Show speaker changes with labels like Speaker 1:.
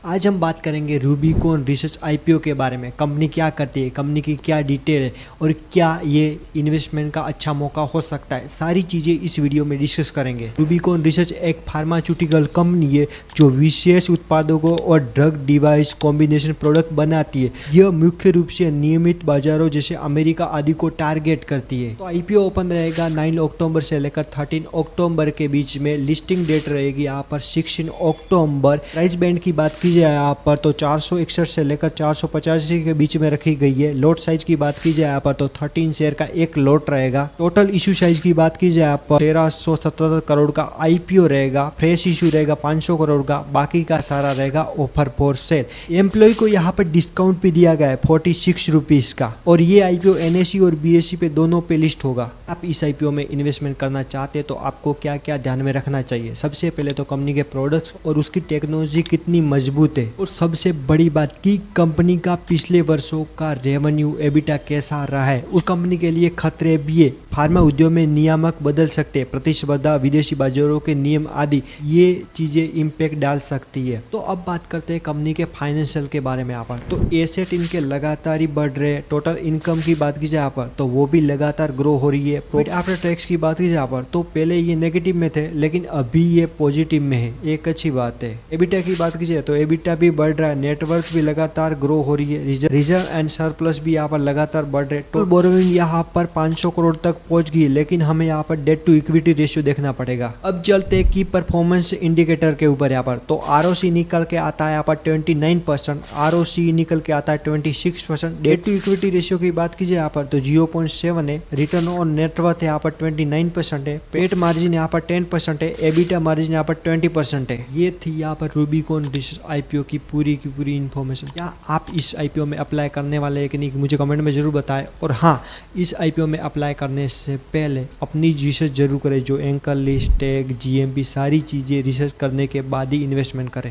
Speaker 1: आज हम बात करेंगे रूबिकॉन रिसर्च आईपीओ के बारे में। कंपनी क्या करती है, कंपनी की क्या डिटेल है और क्या ये इन्वेस्टमेंट का अच्छा मौका हो सकता है, सारी चीज़ें इस वीडियो में डिस्कस करेंगे। रूबिकॉन रिसर्च एक फार्मास्यूटिकल कंपनी है जो विशेष उत्पादों और ड्रग डिवाइस कॉम्बिनेशन प्रोडक्ट बनाती है। यह मुख्य रूप से नियमित बाजारों जैसे अमेरिका आदि को टारगेट करती है। तो आईपीओ ओपन रहेगा 9 अक्टूबर से लेकर 13 अक्टूबर के बीच में। लिस्टिंग डेट रहेगी यहाँ पर 16 अक्टूबर। प्राइस बैंड की बात की जाए यहाँ पर तो 461 से लेकर 485 के बीच में रखी गई है। लॉट साइज की बात की जाए यहाँ पर तो 13 शेयर का एक लॉट रहेगा। टोटल इशू साइज की बात की जाए यहाँ पर 1377 करोड़ का आईपीओ रहेगा। फ्रेश इशू रहेगा 500 करोड़ का, बाकी का सारा रहेगा ऑफर फॉर सेल। एम्प्लॉय को यहाँ पर डिस्काउंट भी दिया गया है 46 रुपीज का। और ये आईपीओ एनएसई और बीएसई पे दोनों पे लिस्ट होगा। आप इस आईपीओ में इन्वेस्टमेंट करना चाहते तो आपको क्या क्या ध्यान में रखना चाहिए। सबसे पहले तो कंपनी के प्रोडक्ट्स और उसकी टेक्नोलॉजी कितनी मजबूत है, और सबसे बड़ी बात की कंपनी का पिछले वर्षों का रेवेन्यू एबिटा कैसा रहा है। उस कंपनी के लिए खतरे भी है। फार्मा उद्योग में नियामक बदल सकते हैं, प्रतिस्पर्धा, विदेशी बाजारों के नियम आदि, ये चीजें इम्पैक्ट डाल सकती है। तो अब बात करते हैं कंपनी के फाइनेंशियल के बारे में यहाँ पर। तो एसेट इनके लगातार ही बढ़ रहे हैं। टोटल इनकम की बात की जाए यहाँ पर तो वो भी लगातार ग्रो हो रही है। प्रॉफिट आफ्टर टैक्स की बात की जाए यहाँ पर तो पहले ये नेगेटिव में थे लेकिन अभी ये पॉजिटिव में है, एक अच्छी बात है। एबिटा की बात की जाए तो एबिटा भी बढ़ रहा है, नेटवर्क भी लगातार ग्रो हो रही है, रिजर्व एंड सरप्लस भी यहाँ पर लगातार बढ़ रहे हैं। टोटल बोरोइंग यहाँ पर 500 करोड़ तक पहुंच गई, लेकिन हमें यहाँ पर डेट टू इक्विटी रेशियो देखना पड़ेगा। अब चलते की परफॉर्मेंस इंडिकेटर के ऊपर यहाँ पर तो आरओसी निकल के आता है यहाँ पर 29%, आरओसी निकल के आता है 26%। डेट टू इक्विटी रेशियो की बात कीजिए यहाँ पर तो 0.7 है। रिटर्न ऑन नेटवर्थ यहाँ पर 29% है। पेट मार्जिन यहाँ पर 10% है। एबिटा मार्जिन यहाँ पर 20% है। ये थी यहाँ पर रूबिकॉन रिसर्च आईपीओ की पूरी इन्फॉर्मेशन। क्या आप इस आईपीओ में अप्लाई करने वाले हैं कि नहीं, मुझे कमेंट में जरूर बताएं। और हाँ, इस आईपीओ में अप्लाई करने से पहले अपनी रिसर्च जरूर करें, जो एंकर लिस्ट, टैग, जीएमपी, सारी चीज़ें रिसर्च करने के बाद ही इन्वेस्टमेंट करें।